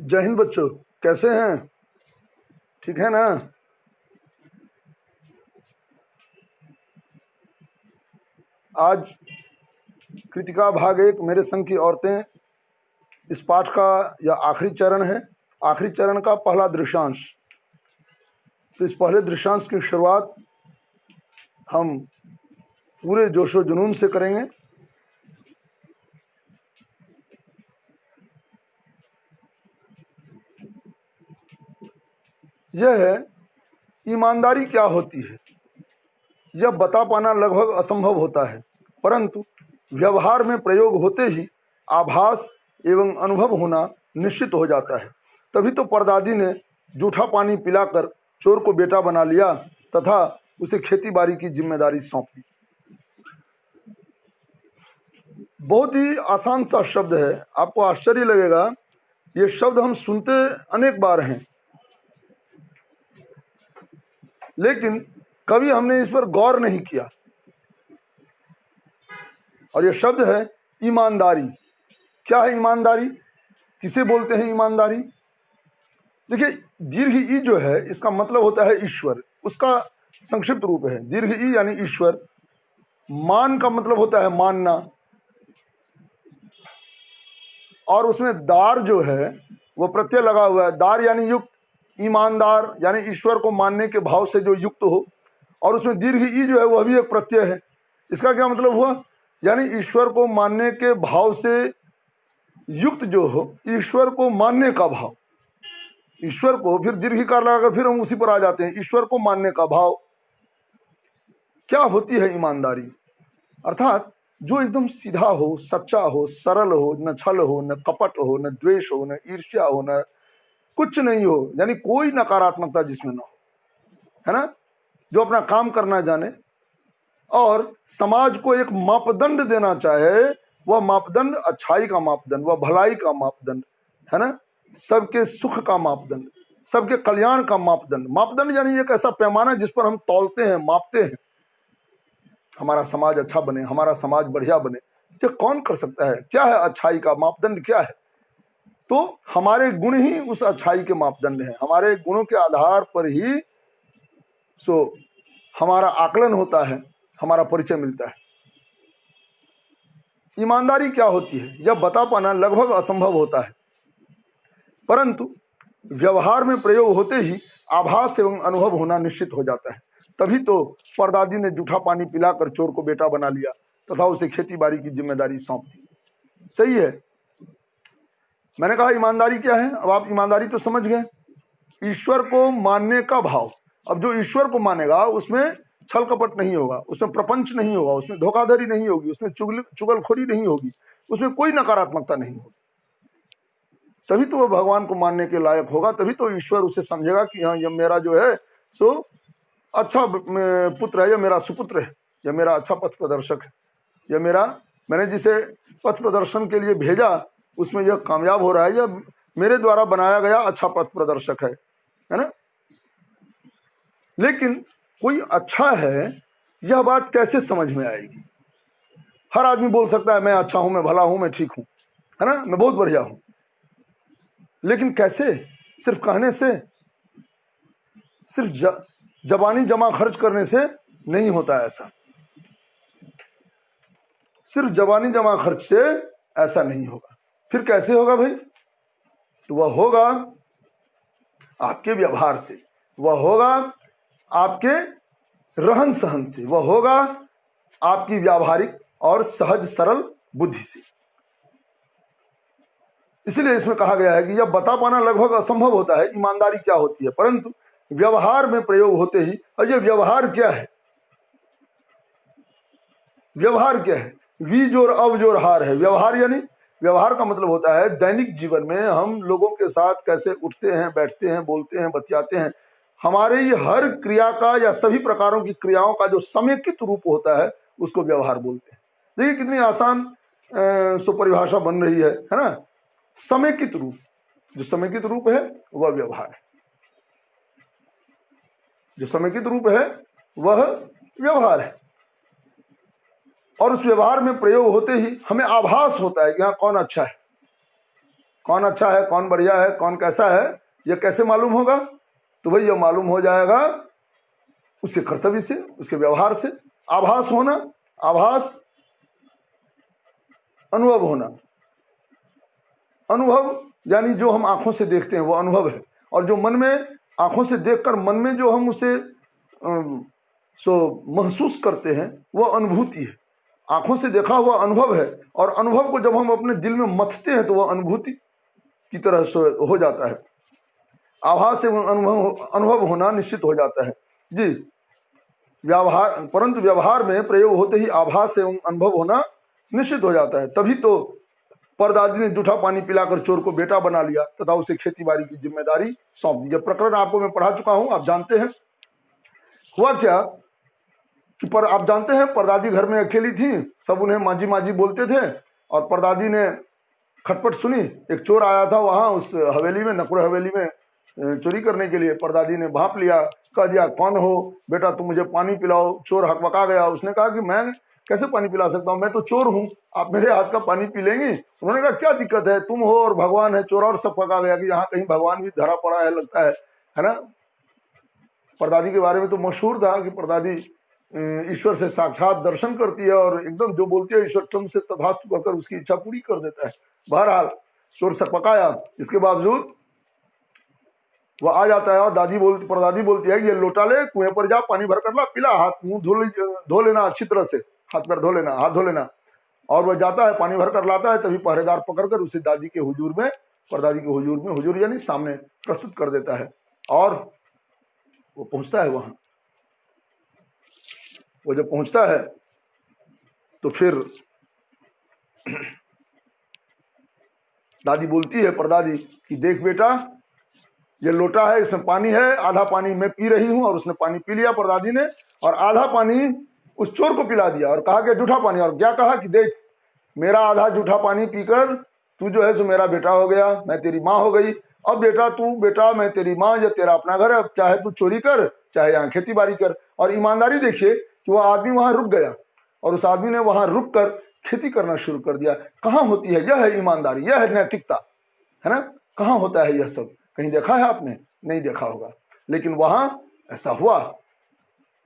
जय हिंद बच्चों, कैसे हैं? ठीक है ना? आज कृतिका भाग 1 मेरे संग की औरतें, इस पाठ का यह आखिरी चरण है। आखिरी चरण का पहला दृश्यांश। तो इस पहले दृश्यांश की शुरुआत हम पूरे जोशो जुनून से करेंगे। यह है, ईमानदारी क्या होती है यह बता पाना लगभग असंभव होता है, परंतु व्यवहार में प्रयोग होते ही आभास एवं अनुभव होना निश्चित हो जाता है। तभी तो परदादी ने जूठा पानी पिलाकर चोर को बेटा बना लिया तथा उसे खेती बाड़ी की जिम्मेदारी सौंप दी। बहुत ही आसान सा शब्द है, आपको आश्चर्य लगेगा। ये शब्द हम सुनते अनेक बार हैं, लेकिन कभी हमने इस पर गौर नहीं किया। और यह शब्द है ईमानदारी। क्या है ईमानदारी? किसे बोलते हैं ईमानदारी? देखिए, दीर्घ ई जो है इसका मतलब होता है ईश्वर, उसका संक्षिप्त रूप है दीर्घ ई यानी ईश्वर। मान का मतलब होता है मानना, और उसमें दार जो है वो प्रत्यय लगा हुआ है। दार यानी युक्त, ईमानदार यानी ईश्वर को मानने के भाव से जो युक्त हो, और उसमें दीर्घ ई जो है वह भी एक प्रत्यय है। इसका क्या मतलब हुआ? यानी ईश्वर को मानने के भाव से युक्त जो हो, ईश्वर को मानने का भाव। ईश्वर को फिर दीर्घिकार लगाकर फिर हम उसी पर आ जाते हैं, ईश्वर को मानने का भाव। क्या होती है ईमानदारी? अर्थात जो एकदम सीधा हो, सच्चा हो, सरल हो, न छल हो, न कपट हो, न द्वेष हो, न ईर्ष्या हो, न कुछ नहीं हो, यानी कोई नकारात्मकता जिसमें न हो, है ना? जो अपना काम करना जाने और समाज को एक मापदंड देना चाहे, वह मापदंड अच्छाई का मापदंड, वह भलाई का मापदंड, है ना? सबके सुख का मापदंड, सबके कल्याण का मापदंड। मापदंड यानी एक ऐसा पैमाना जिस पर हम तौलते हैं, मापते हैं, हमारा समाज अच्छा बने, हमारा समाज बढ़िया बने। ये कौन कर सकता है? क्या है अच्छाई का मापदंड? क्या है? तो हमारे गुण ही उस अच्छाई के मापदंड हैं। हमारे गुणों के आधार पर ही हमारा आकलन होता है, हमारा परिचय मिलता है। ईमानदारी क्या होती है यह बता पाना लगभग असंभव होता है, परंतु व्यवहार में प्रयोग होते ही आभास एवं अनुभव होना निश्चित हो जाता है। तभी तो परदादी ने जूठा पानी पिलाकर चोर को बेटा बना लिया तथा उसे खेती बाड़ी की जिम्मेदारी सौंप दी। सही है। मैंने कहा ईमानदारी क्या है, अब आप ईमानदारी तो समझ गए। ईश्वर को मानने का भाव। अब जो ईश्वर को मानेगा उसमें छल कपट नहीं होगा, उसमें प्रपंच नहीं होगा, उसमें धोखाधड़ी नहीं होगी, उसमें चुगलखोरी नहीं होगी, उसमें कोई नकारात्मकता नहीं होगी। तभी तो वह भगवान को मानने के लायक होगा। तभी तो ईश्वर उसे समझेगा कि हाँ, यह मेरा जो है सो अच्छा पुत्र है, यह मेरा सुपुत्र है, यह मेरा अच्छा पथ प्रदर्शक है, यह मैंने जिसे पथ प्रदर्शन के लिए भेजा उसमें यह कामयाब हो रहा है, यह मेरे द्वारा बनाया गया अच्छा पथ प्रदर्शक है ना? लेकिन कोई अच्छा है, यह बात कैसे समझ में आएगी? हर आदमी बोल सकता है मैं अच्छा हूं, मैं भला हूं, मैं ठीक हूं, है ना, मैं बहुत बढ़िया हूं। लेकिन कैसे? सिर्फ कहने से, सिर्फ जबानी जमा खर्च करने से नहीं होता ऐसा। सिर्फ जबानी जमा खर्च से ऐसा नहीं होगा। फिर कैसे होगा भाई? तो वह होगा आपके व्यवहार से, वह होगा आपके रहन सहन से, वह होगा आपकी व्यावहारिक और सहज सरल बुद्धि से। इसलिए इसमें कहा गया है कि यह बता पाना लगभग असंभव होता है ईमानदारी क्या होती है, परंतु व्यवहार में प्रयोग होते ही। और यह व्यवहार क्या है? व्यवहार क्या है? वी जोर अब जोर हार है व्यवहार। यानी व्यवहार का मतलब होता है दैनिक जीवन में हम लोगों के साथ कैसे उठते हैं, बैठते हैं, बोलते हैं, बतियाते हैं। हमारे ये हर क्रिया का या सभी प्रकारों की क्रियाओं का जो समेकित रूप होता है उसको व्यवहार बोलते हैं। देखिए कितनी आसान परिभाषा बन रही है ना? समेकित रूप, जो समेकित रूप है वह व्यवहार है। जो समेकित रूप है वह व्यवहार है। और उस व्यवहार में प्रयोग होते ही हमें आभास होता है कि हाँ कौन अच्छा है, कौन अच्छा है, कौन बढ़िया है, कौन कैसा है, यह कैसे मालूम होगा? तो भाई यह मालूम हो जाएगा उसके कर्तव्य से, उसके व्यवहार से। आभास होना, आभास अनुभव होना। अनुभव यानी जो हम आंखों से देखते हैं वो अनुभव है, और जो मन में आंखों से देखकर मन में जो हम उसे महसूस करते हैं वो अनुभूति है। आंखों से देखा हुआ अनुभव है, और अनुभव को जब हम अपने दिल में मथते हैं तो वह अनुभूति की तरह हो जाता है। आभास एवं अनुभव होना निश्चित हो जाता है जी। व्यवहार, परंतु व्यवहार में प्रयोग होते ही आभास एवं अनुभव होना निश्चित हो जाता है। तभी तो परदादी ने जूठा पानी पिलाकर चोर को बेटा बना लिया तथा उसे खेती-बाड़ी की जिम्मेदारी सौंप दी। यह प्रकरण आपको मैं पढ़ा चुका हूं, आप जानते हैं। हुआ क्या कि आप जानते हैं, परदादी घर में अकेली थी, सब उन्हें मांझी मांझी बोलते थे, और परदादी ने खटपट सुनी। एक चोर आया था वहां उस हवेली में, नकुड़ हवेली में चोरी करने के लिए। परदादी ने भांप लिया, कह दिया, कौन हो बेटा, तुम मुझे पानी पिलाओ। चोर हकबका गया। उसने कहा कि मैं कैसे पानी पिला सकता हूँ, मैं तो चोर हूँ, आप मेरे हाथ का पानी पी लेंगी? उन्होंने कहा क्या दिक्कत है, तुम हो और भगवान है। चोर और सब पका गया कि यहाँ कहीं भगवान भी धरा पड़ा है लगता है ना। परदादी के बारे में तो मशहूर था कि परदादी ईश्वर से साक्षात दर्शन करती है, और एकदम जो बोलती है ईश्वर चंद से तथास्तु कहकर उसकी इच्छा पूरी कर देता है। बहरहाल चोर से पकाया, इसके बावजूद वह आ जाता है, और परदादी बोलती है कि ये लोटा ले, कुएं पर जा, पानी भर कर ला, पिला, हाथ मुंह धो लेना अच्छी तरह से, हाथ पैर धो लेना, हाथ धो लेना। और वह जाता है, पानी भर कर लाता है, तभी पहरेदार पकड़कर उसे दादी के हुजूर में, परदादी के हुजूर में, हुजूर यानी सामने प्रस्तुत कर देता है। और वो पहुंचता है वहां। वो जब पहुंचता है तो फिर दादी बोलती है, परदादी, कि देख बेटा, ये लोटा है, इसमें पानी है, आधा पानी मैं पी रही हूं। और उसने पानी पी लिया परदादी ने, और आधा पानी उस चोर को पिला दिया, और कहा कि जूठा पानी। और क्या कहा कि देख, मेरा आधा जूठा पानी पीकर तू जो है सो मेरा बेटा हो गया, मैं तेरी माँ हो गई। अब बेटा मैं तेरी माँ, या तेरा अपना घर है, चाहे तू चोरी कर, चाहे यहाँ खेती बाड़ी कर। और ईमानदारी देखिए कि वह आदमी वहां रुक गया, और उस आदमी ने वहां रुक कर खेती करना शुरू कर दिया। कहाँ होती है यह है ईमानदारी, यह है नैतिकता, है ना। कहाँ होता है यह सब? कहीं देखा है आपने? नहीं देखा होगा, लेकिन वहां ऐसा हुआ।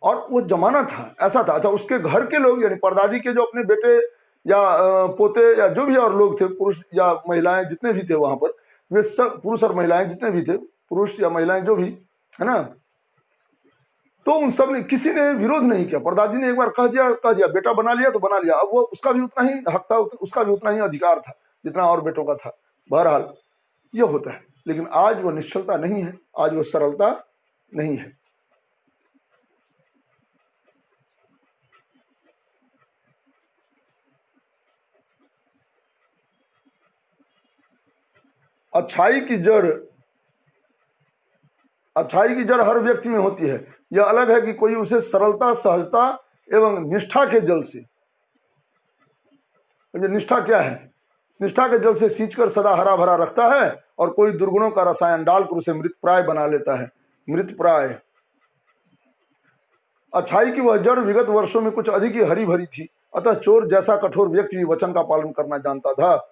और वो जमाना था, ऐसा था। अच्छा, उसके घर के लोग यानी परदादी के जो अपने बेटे या पोते या जो भी और लोग थे, पुरुष या महिलाएं जितने भी थे वहां पर, वे सब, पुरुष और महिलाएं जितने भी थे, पुरुष या महिलाएं जो भी, है ना, तो उन सब ने, किसी ने विरोध नहीं किया। परदादी ने एक बार कह दिया बेटा बना लिया तो बना लिया। अब वो उसका भी उतना ही हक था, उसका भी उतना ही अधिकार था जितना और बेटों का था। बहरहाल यह होता है, लेकिन आज वो निश्चलता नहीं है, आज वो सरलता नहीं है। अच्छाई की जड़ हर व्यक्ति में होती है। यह अलग है कि कोई उसे सरलता, सहजता एवं निष्ठा के जल से, निष्ठा क्या है? निष्ठा के जल से सींचकर सदा हरा भरा रखता है, और कोई दुर्गुणों का रसायन डालकर उसे मृतप्राय बना लेता है। मृतप्राय। अच्छाई की वह जड़ विगत वर्षों में कुछ अधिक ही हरी भरी थी, अतः चोर जैसा कठोर व्यक्ति भी वचन का पालन करना जानता था।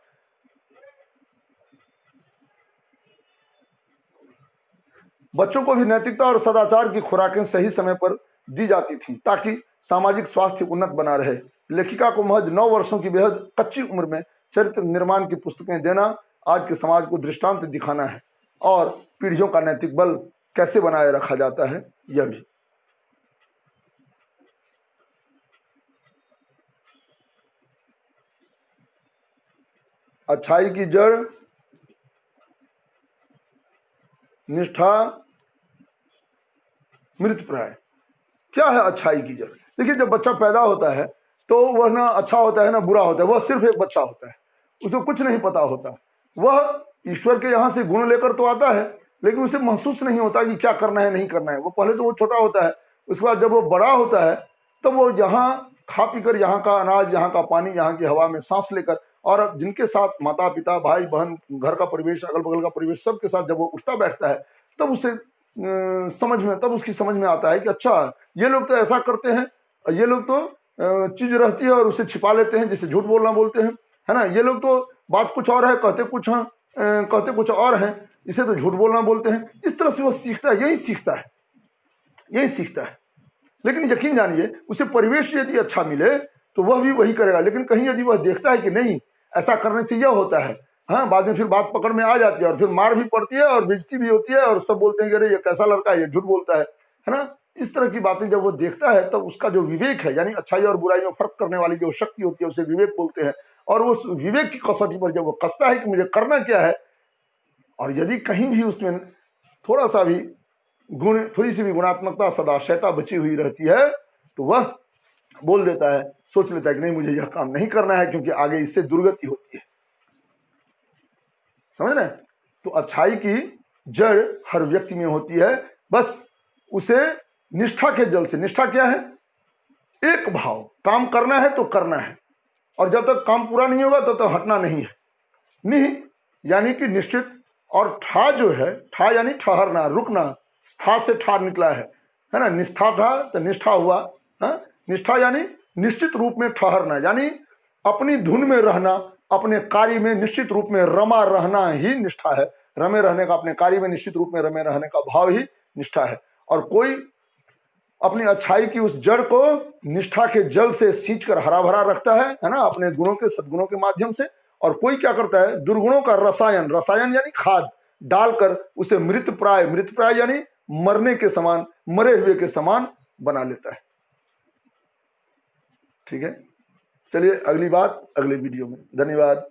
बच्चों को भी नैतिकता और सदाचार की खुराकें सही समय पर दी जाती थी, ताकि सामाजिक स्वास्थ्य उन्नत बना रहे। लेखिका को महज 9 वर्षों की बेहद कच्ची उम्र में चरित्र निर्माण की पुस्तकें देना आज के समाज को दृष्टांत दिखाना है, और पीढ़ियों का नैतिक बल कैसे बनाए रखा जाता है यह भी। अच्छाई की जड़, निष्ठा, मृतप्राय। क्या है अच्छाई की जड़? देखिए, जब बच्चा पैदा होता है तो वह ना अच्छा होता है ना बुरा होता है, वह सिर्फ एक बच्चा होता है, उसे कुछ नहीं पता होता। वह ईश्वर के यहाँ से गुण लेकर तो आता है, लेकिन उसे महसूस नहीं होता कि क्या करना है नहीं करना है। वो पहले तो वो छोटा होता है, उसके बाद जब वो बड़ा होता है तब वो यहाँ खा पीकर, यहाँ का अनाज, यहाँ का पानी, यहाँ की हवा में सांस लेकर, और जिनके साथ माता पिता, भाई बहन, घर का परिवेश, अगल बगल का परिवेश, सबके साथ जब वो उठता बैठता है, तब उसे तब उसकी समझ में आता है कि अच्छा, ये लोग तो ऐसा करते हैं, ये लोग तो चीज रहती है और उसे छिपा लेते हैं, जिसे झूठ बोलना बोलते हैं, है ना। ये लोग तो बात कुछ और है, कहते कुछ हैं, कहते कुछ और हैं, इसे तो झूठ बोलना बोलते हैं। इस तरह से वो सीखता है, यही सीखता है, यही सीखता है। लेकिन यकीन जानिए उसे परिवेश यदि अच्छा मिले तो वह भी वही करेगा। लेकिन कहीं यदि वह देखता है कि नहीं ऐसा करने से यह होता है, हाँ, बाद में फिर बात पकड़ में आ जाती है और फिर मार भी पड़ती है और बेइज्जती भी होती है और सब बोलते हैं कि अरे ये कैसा लड़का है, ये झूठ बोलता है ना। इस तरह की बातें जब वो देखता है तब उसका जो विवेक है, यानी अच्छाई और बुराई में फर्क करने वाली जो शक्ति होती है उसे विवेक बोलते हैं। और उस विवेक की कसौटी पर जब वो कसता है कि मुझे करना क्या है, और यदि कहीं भी उसमें थोड़ा सा भी गुण, थोड़ी सी भी गुणात्मकता, सदाशयता बची हुई रहती है तो वह बोल देता है, सोच लेता है कि नहीं मुझे यह काम नहीं करना है क्योंकि आगे इससे दुर्गति होती है। समझ रहे हैं? तो अच्छाई की जड़ हर व्यक्ति में होती है, बस उसे निष्ठा के जल से, निष्ठा क्या है? एक भाव, काम करना है तो करना है, और जब तक काम पूरा नहीं होगा तब तक हटना नहीं है। निह यानी कि निश्चित, और ठा जो है, ठा यानी ठहरना, रुकना, स्था से ठार निकला है ना। निष्ठा था तो निष्ठा हुआ, हाँ? निष्ठा यानी निश्चित रूप में ठहरना, यानी अपनी धुन में रहना, अपने कार्य में निश्चित रूप में रमा रहना ही निष्ठा है। रमे रहने का, अपने कार्य में निश्चित रूप में रमे रहने का भाव ही निष्ठा है। और कोई अपनी अच्छाई की उस जड़ को निष्ठा के जल से सींच कर हरा भरा रखता है ना, अपने गुणों के, सद्गुणों के माध्यम से। और कोई क्या करता है? दुर्गुणों का रसायन, रसायन यानी खाद डालकर उसे मृत प्राय, मृत प्राय यानी मरने के समान, मरे हुए के समान बना लेता है। ठीक है, चलिए अगली बात अगले वीडियो में। धन्यवाद।